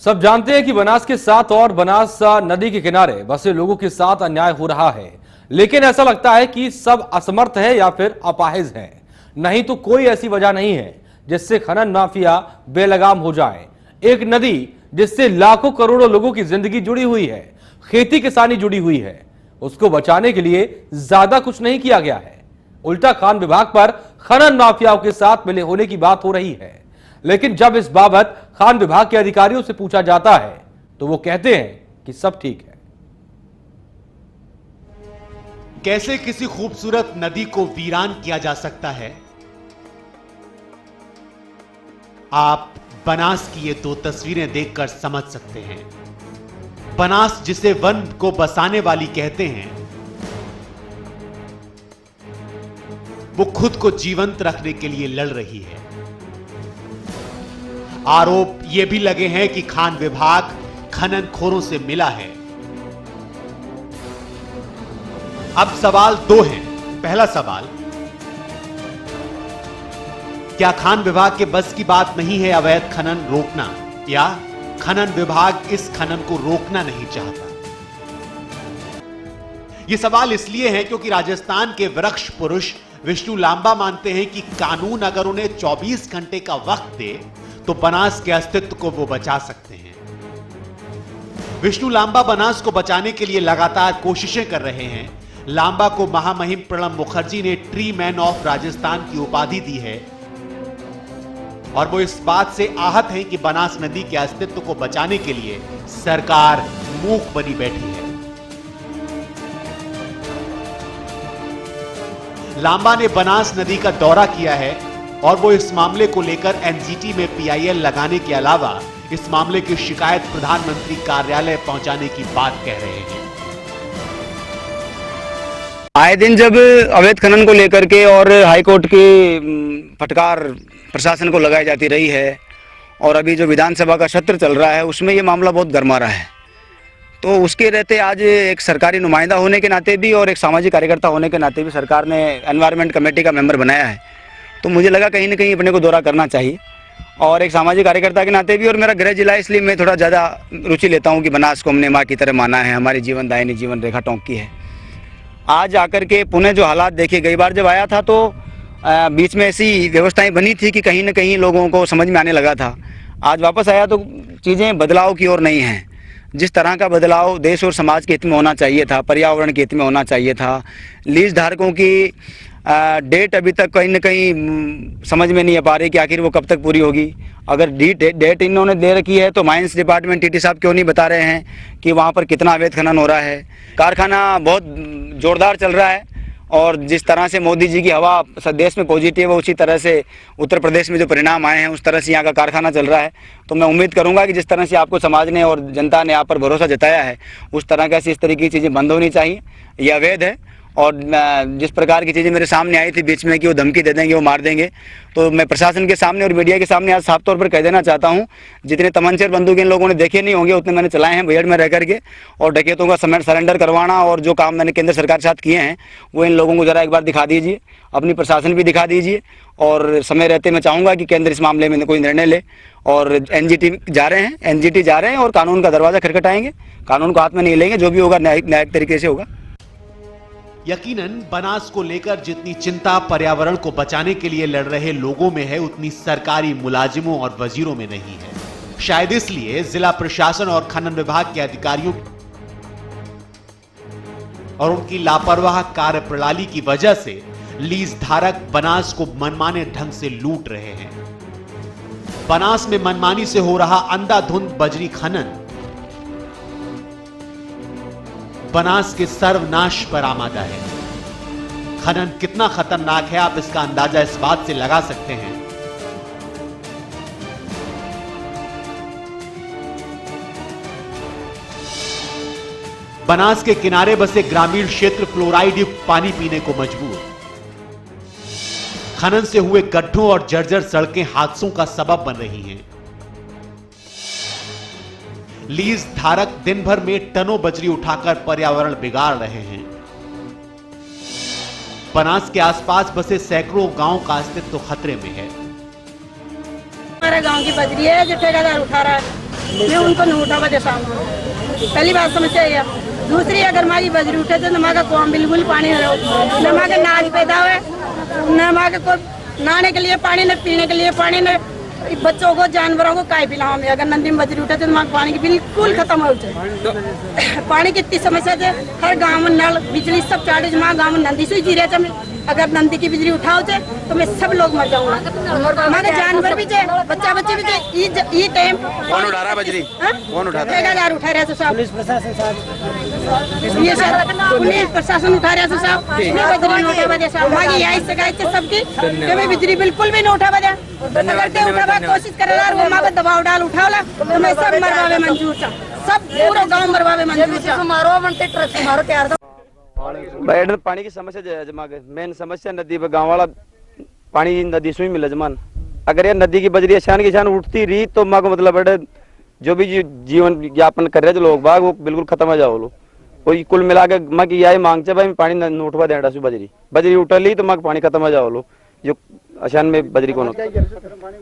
सब जानते हैं कि बनास के साथ और बनास नदी के किनारे बसे लोगों के साथ अन्याय हो रहा है, लेकिन ऐसा लगता है कि सब असमर्थ है या फिर अपाहिज है। नहीं तो कोई ऐसी वजह नहीं है जिससे खनन माफिया बेलगाम हो जाए। एक नदी जिससे लाखों करोड़ों लोगों की जिंदगी जुड़ी हुई है, खेती किसानी जुड़ी हुई है, उसको बचाने के लिए ज्यादा कुछ नहीं किया गया है। उल्टा खान विभाग पर खनन माफियाओं के साथ मिले होने की बात हो रही है। लेकिन जब इस बाबत खान विभाग के अधिकारियों से पूछा जाता है तो वो कहते हैं कि सब ठीक है। कैसे किसी खूबसूरत नदी को वीरान किया जा सकता है? आप बनास की ये दो तस्वीरें देखकर समझ सकते हैं। बनास जिसे वन को बसाने वाली कहते हैं, वो खुद को जीवंत रखने के लिए लड़ रही है। आरोप ये भी लगे हैं कि खान विभाग खननखोरों से मिला है। अब सवाल दो हैं। पहला सवाल, क्या खान विभाग के बस की बात नहीं है अवैध खनन रोकना, या खनन विभाग इस खनन को रोकना नहीं चाहता? यह सवाल इसलिए है क्योंकि राजस्थान के वृक्ष पुरुष विष्णु लांबा मानते हैं कि कानून अगर उन्हें 24 घंटे का वक्त दे तो बनास के अस्तित्व को वो बचा सकते हैं। विष्णु लांबा बनास को बचाने के लिए लगातार कोशिशें कर रहे हैं। लांबा को महामहिम प्रणब मुखर्जी ने ट्री मैन ऑफ राजस्थान की उपाधि दी है और वो इस बात से आहत हैं कि बनास नदी के अस्तित्व को बचाने के लिए सरकार मूक बनी बैठी है। लांबा ने बनास नदी का दौरा किया है और वो इस मामले को लेकर एनजीटी में पीआईएल लगाने के अलावा इस मामले की शिकायत प्रधानमंत्री कार्यालय पहुंचाने की बात कह रहे हैं। आए दिन जब अवैध खनन को लेकर के और हाईकोर्ट की फटकार प्रशासन को लगाई जाती रही है और अभी जो विधानसभा का सत्र चल रहा है उसमें ये मामला बहुत गरमा रहा है, तो उसके रहते आज एक सरकारी नुमाइंदा होने के नाते भी और एक सामाजिक कार्यकर्ता होने के नाते भी सरकार ने एनवायरनमेंट कमेटी का मेंबर बनाया है। तो मुझे लगा कहीं ना कहीं अपने को दौरा करना चाहिए और एक सामाजिक कार्यकर्ता के नाते भी, और मेरा गृह जिला इसलिए मैं थोड़ा ज़्यादा रुचि लेता हूँ कि बनास को हमने माँ की तरह माना है, हमारी जीवन दायिनी जीवन रेखा टोंकी है। आज आकर के पुणे जो हालात देखे, गई बार जब आया था तो बीच में ऐसी व्यवस्थाएं बनी थी कि कहीं ना कहीं लोगों को समझ में आने लगा था। आज वापस आया तो चीज़ें बदलाव की ओर नहीं हैं। जिस तरह का बदलाव देश और समाज के हित में होना चाहिए था, पर्यावरण के हित में होना चाहिए था, लीज धारकों की डेट अभी तक कहीं ना कहीं समझ में नहीं आ पा रही कि आखिर वो कब तक पूरी होगी। अगर डेट इन्होंने दे रखी है तो माइंस डिपार्टमेंट टीटी साहब क्यों नहीं बता रहे हैं कि वहाँ पर कितना अवैध खनन हो रहा है। कारखाना बहुत जोरदार चल रहा है और जिस तरह से मोदी जी की हवा देश में पॉजिटिव है, उसी तरह से उत्तर प्रदेश में जो परिणाम आए हैं उस तरह से यहाँ का कारखाना चल रहा है। तो मैं उम्मीद करूँगा कि जिस तरह से आपको समाज ने और जनता ने आप पर भरोसा जताया है उस तरह कैसी इस तरह की चीज़ें बंद होनी चाहिए। ये अवैध है और जिस प्रकार की चीज़ें मेरे सामने आई थी बीच में कि वो धमकी दे देंगे, वो मार देंगे, तो मैं प्रशासन के सामने और मीडिया के सामने आज साफ तौर पर कह देना चाहता हूँ, जितने तमंचे और बंदूक इन लोगों ने देखे नहीं होंगे उतने मैंने चलाए हैं भैयड़ में रह करके। और डकैतों का सरेंडर करवाना और जो काम मैंने केंद्र सरकार के साथ किए हैं वो इन लोगों को ज़रा एक बार दिखा दीजिए, अपनी प्रशासन भी दिखा दीजिए। और समय रहते मैं चाहूँगा कि केंद्र इस मामले में कोई निर्णय ले। और एनजीटी जा रहे हैं और कानून का दरवाज़ा खटखटाएंगे, कानून को हाथ में नहीं लेंगे, जो भी होगा न्यायिक तरीके से होगा। यकीनन बनास को लेकर जितनी चिंता पर्यावरण को बचाने के लिए लड़ रहे लोगों में है उतनी सरकारी मुलाजिमों और वजीरों में नहीं है। शायद इसलिए जिला प्रशासन और खनन विभाग के अधिकारियों और उनकी लापरवाह कार्यप्रणाली की वजह से लीज धारक बनास को मनमाने ढंग से लूट रहे हैं। बनास में मनमानी से हो रहा अंधाधुंध बजरी खनन बनास के सर्वनाश पर आमादा है। खनन कितना खतरनाक है आप इसका अंदाजा इस बात से लगा सकते हैं। बनास के किनारे बसे ग्रामीण क्षेत्र फ्लोराइड युक्त पानी पीने को मजबूर। खनन से हुए गड्ढों और जर्जर सड़कें हादसों का सबब बन रही हैं। लीज धारक दिन भर में टनों बजरी उठाकर पर्यावरण बिगाड़ रहे हैं। बनास के आसपास बसे सैकड़ों गांव का अस्तित्व खतरे में है। हमारे गांव की बजरी है जो ठेकेदार उठा रहा है। ये उनको नहीं उठावा दे सामने। पहली बात समस्या ये है। दूसरी, अगर हमारी बजरी उठे तो हमारा कुआं बिल्कुल पानी न रहो, न हमारे नाज पैदा हुए, न हमारे को नहाने के लिए पानी, न पीने के लिए पानी, न बच्चों को जानवरों को काय पिलाओ में। अगर नदी में बजरी उठे तो हमारे पानी की बिल्कुल खत्म हो जाए। पानी की इतनी समस्या है, हर गाँव में नल बिजली सब चाटे, हमारे गाँव में नंदी से जी रहे। अगर नंदी की बिजली उठाओ जाए तो मैं सब लोग मर जाऊंगा, हमारे जानवर भी जाए, बच्चा बच्चे भी जाए। ई टाइम कौन उठा रहा है बजरी? कौन उठाता है? ठेकेदार उठा रहे थे साहब, पुलिस प्रशासन उठा रहे थे साहब। बजरी नहीं उठा बजे साहब, हमारी यही शिकायत है सबकी कि बिजली बिल्कुल भी नहीं उठा बजे। अगर उठा कोशिश कर रहा वो माँ दबाव डाल उठावला तो मैं सब मरवावे मंजूर था, सब पूरा गाँव मरवावे मंजूर था। मारो मनते ट्रक मारो तैयार था। बैठ पानी की समस्या जमा के मेन समस्या नदी पे गांव वाला पानी नदी से ही मिले जमान। अगर ये नदी की बजरी अचान की अचान उठती रही तो माँ को मतलब बैठे जो भी जीवन यापन कर रहे जो लोग बाग वो बिल्कुल खत्म हो जाओ। कोई कुल मिला के माँ की यही मांग भाई पानी उठवा देना से बजरी उठली तो माँ पानी खत्म हो जाओ जो अचान में बजरी कौन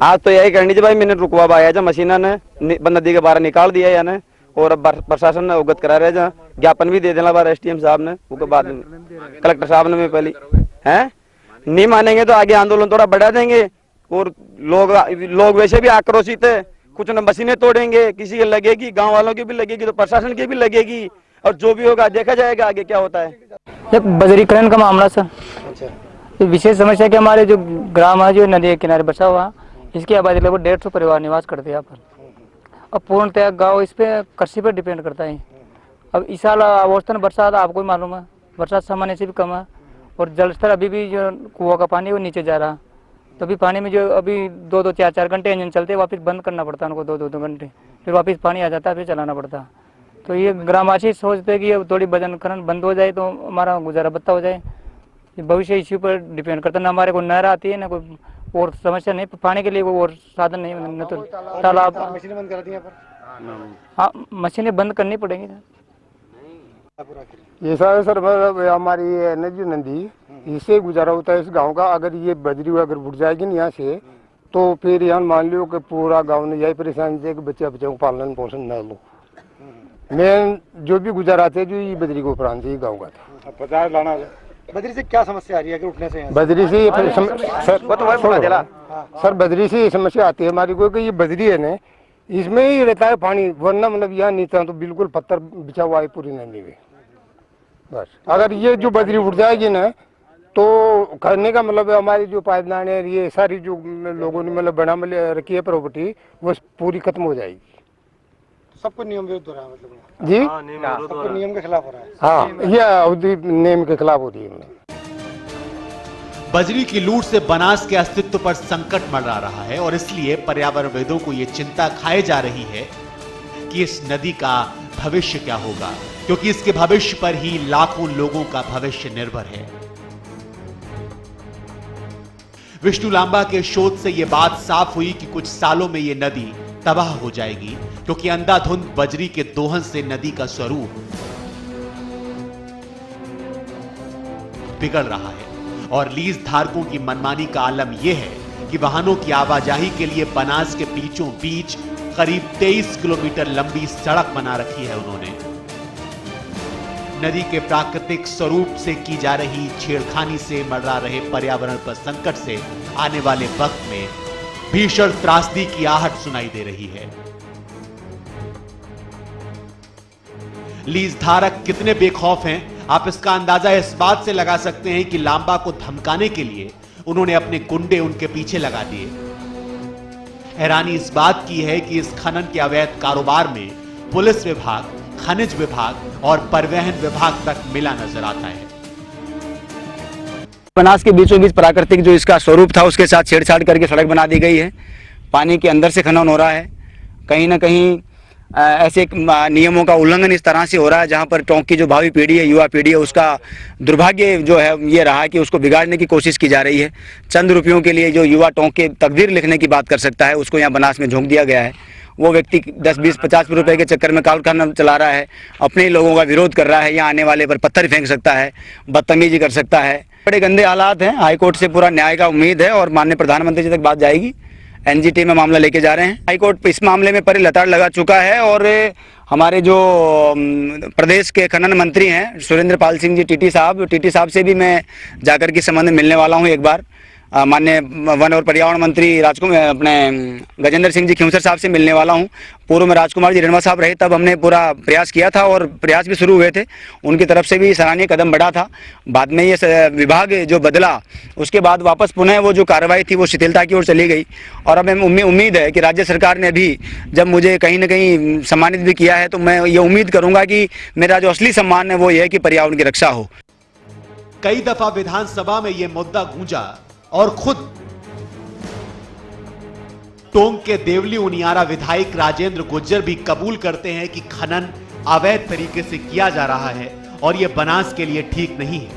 आज तो यही करनी चाहिए भाई। मैंने रुकवा पाया जब मशीना ने नदी के बाहर निकाल दिया या ने, और अब प्रशासन ने अवगत करा रहे जहाँ ज्ञापन भी दे देना बार SDM साहब ने, उसके बाद में कलेक्टर साहब ने में पहले हैं नहीं मानेंगे तो आगे आंदोलन थोड़ा बढ़ा देंगे। और लोग वैसे भी आक्रोशित है, कुछ न मशीनें तोड़ेंगे, किसी के लगेगी, गांव वालों की भी लगेगी तो प्रशासन की भी लगेगी, और जो भी होगा देखा जाएगा आगे क्या होता है। जब बजरीकरण का मामला सर, तो विशेष समस्या कि हमारे जो ग्राम है जो नदी के किनारे बसा हुआ, इसकी आबादी लगभग 150 परिवार निवास करते हैं यहाँ पर। अब पूर्णतः गांव इस पे कृषि पर डिपेंड करता है। अब इस साल औसतन बरसात आपको भी मालूम है, बरसात सामान्य से भी कम है, और जल स्तर अभी भी जो कुआं का पानी वो नीचे जा रहा। तो अभी पानी में जो अभी 2-2, 4-4 घंटे इंजन चलते वापस बंद करना पड़ता है उनको, 2-2 घंटे, फिर वापस पानी आ जाता है, फिर चलाना पड़ता। तो ये ग्रामवासी सोचते हैं कि ये थोड़ी वजन खनन बंद हो जाए तो हमारा गुजारा बत्ता हो जाए। भविष्य इसी पर डिपेंड करता, ना हमारे को नहर आती है ना कोई और समस्या नहीं, पानी के लिए कोई और साधन नहीं, न तो तालाब। मशीनें बंद कर दी यहाँ पर? हाँ, मशीनें बंद करनी पड़ेंगी। ऐसा है सर, हमारी नदी इससे गुजारा होता है इस गांव का। अगर ये बजरी अगर उठ जाएगी ना यहाँ से तो फिर यहाँ मान लो कि पूरा गांव ने यही परेशानी है कि बच्चों को पालन पोषण न लो। मेन जो भी गुजारा थे जो ये बजरी को उपरांत से गाँव का था। बाजार लाना बजरी से क्या समस्या आ रही है अगर उठने से? बजरी से सर बजरी से ये समस्या आती है हमारी को कि ये बजरी है ना, इसमें ही रहता है पानी, वरना मतलब यहाँ नीचे तो बिल्कुल पत्थर बिछा हुआ है पूरी नदी में। बस अगर ये जो बजरी उठ जाएगी ना तो करने का मतलब हमारी जो पाइपलाइन है ये सारी जो लोगों ने मतलब बना रखी है प्रॉपर्टी वो पूरी खत्म हो जाएगी। सबको नियम विरुद्ध हो रहा है मतलब जी, सबको नियम के खिलाफ हो रहा है। हाँ, ये नियम के खिलाफ हो रही है। बजरी की लूट से बनास के अस्तित्व पर संकट मंडरा रहा है और इसलिए पर्यावरणविदों को यह चिंता खाए जा रही है कि इस नदी का भविष्य क्या होगा, क्योंकि इसके भविष्य पर ही लाखों लोगों का भविष्य निर्भर है। विष्णु लांबा के शोध से यह बात साफ हुई कि कुछ सालों में यह नदी तबाह हो जाएगी, क्योंकि अंधाधुंध बजरी के दोहन से नदी का स्वरूप बिगड़ रहा है और लीज धारकों की मनमानी का आलम यह है कि वाहनों की आवाजाही के लिए बनास के बीचों बीच करीब 23 किलोमीटर लंबी सड़क बना रखी है उन्होंने। नदी के प्राकृतिक स्वरूप से की जा रही छेड़खानी से मंडरा रहे पर्यावरण पर संकट से आने वाले वक्त में भीषण त्रासदी की आहट सुनाई दे रही है। लीज धारक कितने बेखौफ हैं, आप इसका अंदाजा इस बात से लगा सकते हैं कि लांबा को धमकाने के लिए उन्होंने अपने गुंडे उनके पीछे लगा दिए। हैरानी इस बात की है कि इस खनन के अवैध कारोबार में पुलिस विभाग, खनिज विभाग और परिवहन विभाग तक मिला नजर आता है। बनास के बीचों बीच प्राकृतिक जो इसका स्वरूप था उसके साथ छेड़छाड़ करके सड़क बना दी गई है। पानी के अंदर से खनन हो रहा है, कहीं ना कहीं ऐसे नियमों का उल्लंघन इस तरह से हो रहा है जहां पर टोंक की जो भावी पीढ़ी है, युवा पीढ़ी है, उसका दुर्भाग्य जो है ये रहा है कि उसको बिगाड़ने की कोशिश की जा रही है। चंद रुपयों के लिए जो युवा टोंक के तकदीर लिखने की बात कर सकता है उसको यहाँ बनास में झोंक दिया गया है। वो व्यक्ति 10, 20, 50 रुपए के चक्कर में कारखाना चला रहा है, अपने ही लोगों का विरोध कर रहा है, यहाँ आने वाले पर पत्थर फेंक सकता है, बदतमीजी कर सकता है। बड़े गंदे हालात हैं। हाईकोर्ट से पूरा न्याय का उम्मीद है और माननीय प्रधानमंत्री जी तक बात जाएगी। एनजीटी में मामला लेके जा रहे हैं। हाईकोर्ट इस मामले में परिलताड़ लगा चुका है और हमारे जो प्रदेश के खनन मंत्री हैं सुरेंद्र पाल सिंह जी टीटी साहब से भी मैं जाकर के संबंध में मिलने वाला हूं। एक बार माननीय वन और पर्यावरण मंत्री अपने गजेंद्र सिंह जी खिंवसर साहब से मिलने वाला हूं। पूर्व में राजकुमार जी रेणवा साहब रहे तब हमने पूरा प्रयास किया था और प्रयास भी शुरू हुए थे, उनकी तरफ से भी सराहनीय कदम बढ़ा था। बाद में ये विभाग जो बदला उसके बाद वापस पुनः वो जो कार्रवाई थी वो शिथिलता की ओर चली गई और अब हमें उम्मीद है कि राज्य सरकार ने भी जब मुझे कहीं न कहीं सम्मानित भी किया है तो मैं ये उम्मीद करूँगा कि मेरा जो असली सम्मान है वो ये है कि पर्यावरण की रक्षा हो। कई दफा विधानसभा में यह मुद्दा गूंजा और खुद टोंक के देवली उनियारा विधायक राजेंद्र गुज्जर भी कबूल करते हैं कि खनन अवैध तरीके से किया जा रहा है और यह बनास के लिए ठीक नहीं है।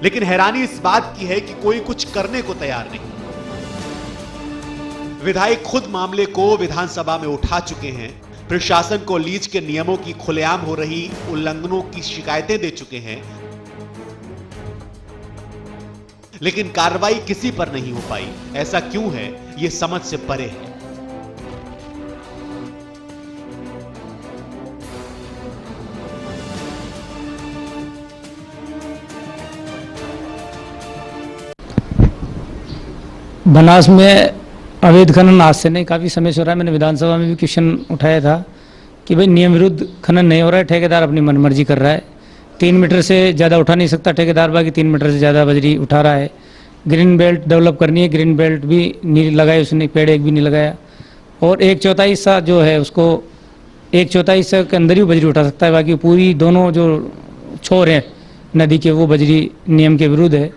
लेकिन हैरानी इस बात की है कि कोई कुछ करने को तैयार नहीं। विधायक खुद मामले को विधानसभा में उठा चुके हैं, प्रशासन को लीज के नियमों की खुलेआम हो रही उल्लंघनों की शिकायतें दे चुके हैं, लेकिन कार्रवाई किसी पर नहीं हो पाई। ऐसा क्यों है, यह समझ से परे है। बनास में अवैध खनन आज से नहीं, काफ़ी समय से हो रहा है। मैंने विधानसभा में भी क्वेश्चन उठाया था कि भाई नियम विरुद्ध खनन नहीं हो रहा है, ठेकेदार अपनी मनमर्जी कर रहा है। 3 मीटर से ज़्यादा उठा नहीं सकता ठेकेदार, बाकी 3 मीटर से ज़्यादा बजरी उठा रहा है। ग्रीन बेल्ट डेवलप करनी है, ग्रीन बेल्ट भी नहीं लगाई उसने, पेड़ एक भी नहीं लगाया। और 1/4 हिस्सा जो है उसको 1/4 हिस्से के अंदर ही बजरी उठा सकता है, बाकी पूरी दोनों जो छोर हैं नदी के वो बजरी नियम के विरुद्ध है।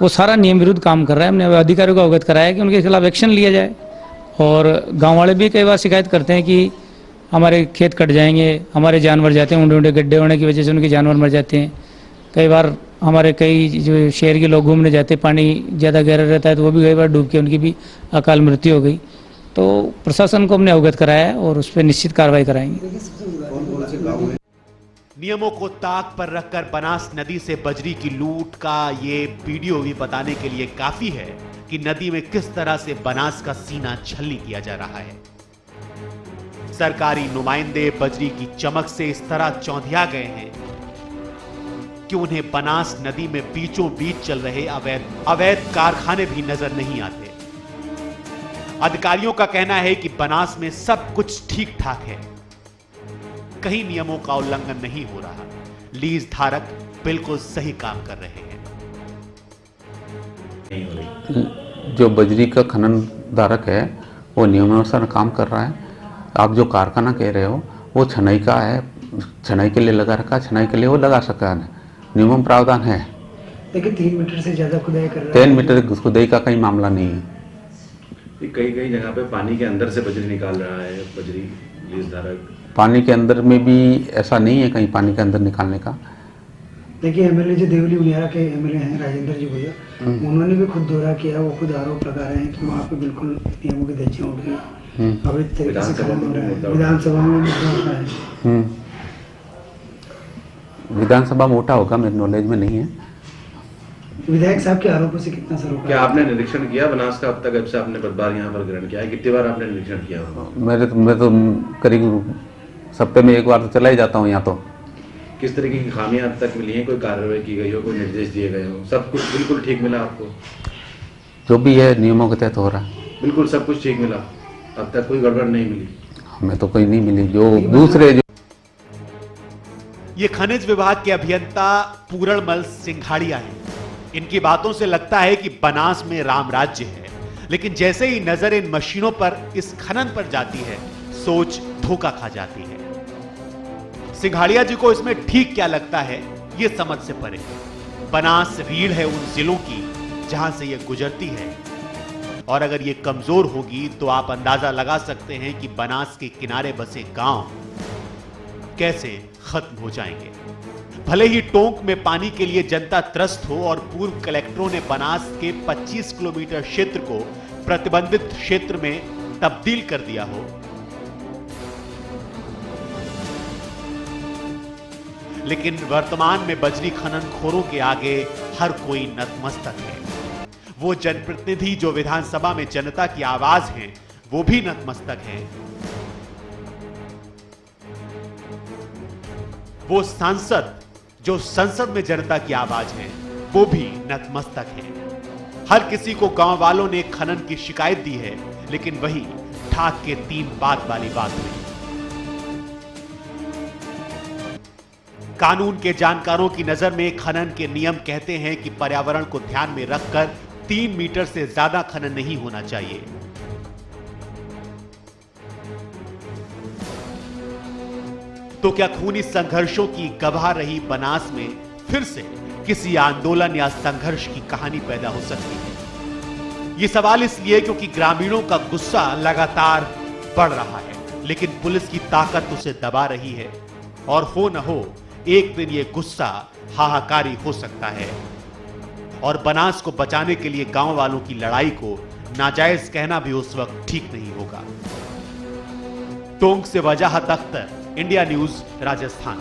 वो सारा नियम विरुद्ध काम कर रहा है। हमने अधिकारियों को अवगत कराया कि उनके खिलाफ एक्शन लिया जाए। और गाँव वाले भी कई बार शिकायत करते हैं कि हमारे खेत कट जाएंगे, हमारे जानवर जाते हैं, ऊंडे ऊंडे गड्ढे होने की वजह से उनके जानवर मर जाते हैं। कई बार हमारे कई जो शहर के लोग घूमने जाते हैं, पानी ज़्यादा गहरा रहता है तो वो भी कई बार डूब के उनकी भी अकाल मृत्यु हो गई। तो प्रशासन को हमने अवगत कराया है और उस पर निश्चित कार्रवाई कराएंगे। नियमों को ताक पर रखकर बनास नदी से बजरी की लूट का ये वीडियो भी बताने के लिए काफी है कि नदी में किस तरह से बनास का सीना छलनी किया जा रहा है। सरकारी नुमाइंदे बजरी की चमक से इस तरह चौंधिया गए हैं कि उन्हें बनास नदी में बीचों बीच चल रहे अवैध कारखाने भी नजर नहीं आते। अधिकारियों का कहना है कि बनास में सब कुछ ठीक ठाक है, कहीं नियमों का उल्लंघन नहीं हो रहा, लीज धारक बिल्कुल सही काम कर रहे हैं। जो बजरी का खनन धारक है वो नियमानुसार काम कर रहा है। आप जो कारखाना कह रहे हो वो छनाई का है, छनाई के लिए लगा रखा, छनाई के लिए वो लगा सका है, नियम प्रावधान है। लेकिन 3 मीटर से ज्यादा खुदाई कर रहा है। 3 मीटर खुदाई का कहीं मामला नहीं है। कई जगह पे पानी के अंदर से बजरी निकाल रहा है बजरी लीज धारक। पानी के अंदर में भी ऐसा नहीं है कहीं पानी के अंदर निकालने का। देखिए एमएलए जो देवली उनियारा के एमएलए हैं राजेंद्र जी भैया, उन्होंने भी खुद दौरा किया। वो खुद आरोप लगा रहे हैं कि वहाँ पे बिल्कुल नियमों की धज्जियां उठ गई, अवैध तरीके से खनन हो रहा है। विधानसभा में मुद्दा उठा है। विधानसभा में उठा होगा, मेरे नॉलेज में नहीं है। विधायक साहब के आरोपों से कितना सर? क्या आपने निरीक्षण किया बनास का अब तक? जब से आपने पदभार यहाँ पर ग्रहण किया है, कितनी बार आपने निरीक्षण किया होगा? मैं तो करीब सप्ताह में 1 बार तो चला ही जाता हूँ यहाँ। तो किस तरीके की खामियां अब तक मिली हैं? कोई कार्रवाई की गई हो, कोई निर्देश दिए गए हो? सब कुछ बिल्कुल ठीक मिला आपको? जो भी है नियमों के तहत हो रहा है, बिल्कुल सब कुछ ठीक मिला, अब तक कोई गड़बड़ नहीं मिली? हमें तो कोई नहीं मिली। जो दूसरे ये खनिज विभाग के अभियंता पूरणमल सिंघाड़िया हैं। इनकी बातों से लगता है कि बनास में राम राज्य है, लेकिन जैसे ही नजर इन मशीनों पर, इस खनन पर जाती है, सोच धोखा खा जाती है। सिंघाड़िया जी को इसमें ठीक क्या लगता है, यह समझ से परे। बनास रीढ़ है उन जिलों की जहां से यह गुजरती है, और अगर यह कमजोर होगी तो आप अंदाजा लगा सकते हैं कि बनास के किनारे बसे गांव कैसे खत्म हो जाएंगे। भले ही टोंक में पानी के लिए जनता त्रस्त हो और पूर्व कलेक्टरों ने बनास के 25 किलोमीटर क्षेत्र को प्रतिबंधित क्षेत्र में तब्दील कर दिया हो, लेकिन वर्तमान में बजरी खनन खोरों के आगे हर कोई नतमस्तक है। वो जनप्रतिनिधि जो विधानसभा में जनता की आवाज हैं, वो भी नतमस्तक हैं। वो सांसद जो संसद में जनता की आवाज हैं, वो भी नतमस्तक हैं। हर किसी को गांव वालों ने खनन की शिकायत दी है, लेकिन वही ठाक के 3 बात वाली बात हुई। कानून के जानकारों की नजर में खनन के नियम कहते हैं कि पर्यावरण को ध्यान में रखकर 3 मीटर से ज्यादा खनन नहीं होना चाहिए। तो क्या खूनी संघर्षों की गवाह रही बनास में फिर से किसी आंदोलन या संघर्ष की कहानी पैदा हो सकती है? यह सवाल इसलिए क्योंकि ग्रामीणों का गुस्सा लगातार बढ़ रहा है, लेकिन पुलिस की ताकत उसे दबा रही है और हो न हो एक दिन यह गुस्सा हाहाकारी हो सकता है और बनास को बचाने के लिए गांव वालों की लड़ाई को नाजायज कहना भी उस वक्त ठीक नहीं होगा। टोंक से वजाहत अख्तर, इंडिया न्यूज, राजस्थान।